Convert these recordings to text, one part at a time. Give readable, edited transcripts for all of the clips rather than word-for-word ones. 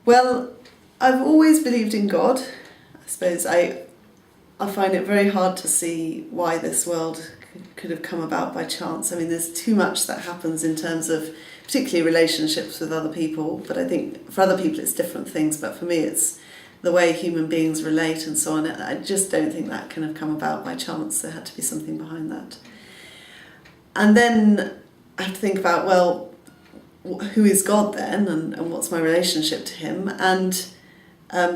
Well, I've always believed in God. I suppose I find it very hard to see why this world could have come about by chance. I mean, there's too much that happens in terms of particularly relationships with other people, but I think for other people it's different things, but for me it's the way human beings relate and so on. I just don't think that can have come about by chance. There had to be something behind that. And then I have to think about, well, who is God then, and what's my relationship to him? And I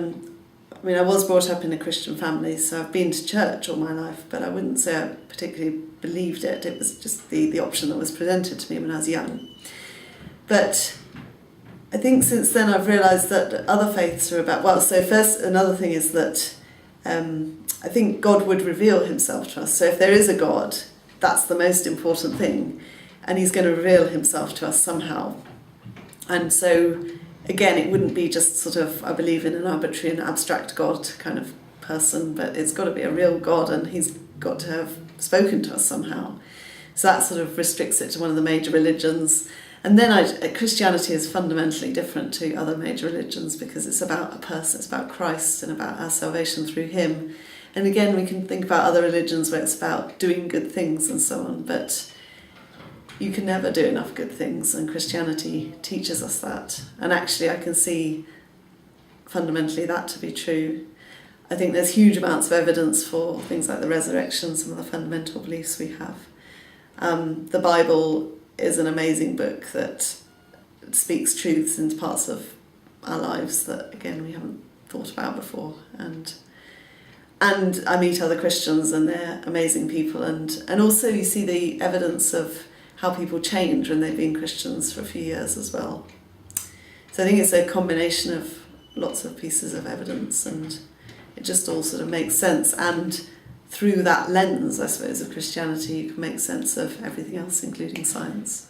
mean, I was brought up in a Christian family, so I've been to church all my life, but I wouldn't say I particularly believed it. It was just the option that was presented to me when I was young. But I think since then I've realised that other faiths are about, well, so first another thing is that I think God would reveal himself to us. So if there is a God, that's the most important thing, and he's going to reveal himself to us somehow. And so again, it wouldn't be just sort of, I believe in an arbitrary and abstract God kind of person, but it's got to be a real God, and he's got to have spoken to us somehow. So that sort of restricts it to one of the major religions. And then Christianity is fundamentally different to other major religions because it's about a person, it's about Christ and about our salvation through him. And again, we can think about other religions where it's about doing good things and so on, but you can never do enough good things, and Christianity teaches us that. And actually I can see fundamentally that to be true. I think there's huge amounts of evidence for things like the resurrection, some of the fundamental beliefs we have. The Bible is an amazing book that speaks truths into parts of our lives that, again, we haven't thought about before. And I meet other Christians and they're amazing people. And also you see the evidence of how people change when they've been Christians for a few years as well. So I think it's a combination of lots of pieces of evidence, and it just all sort of makes sense. And through that lens, I suppose, of Christianity, you can make sense of everything else, including science.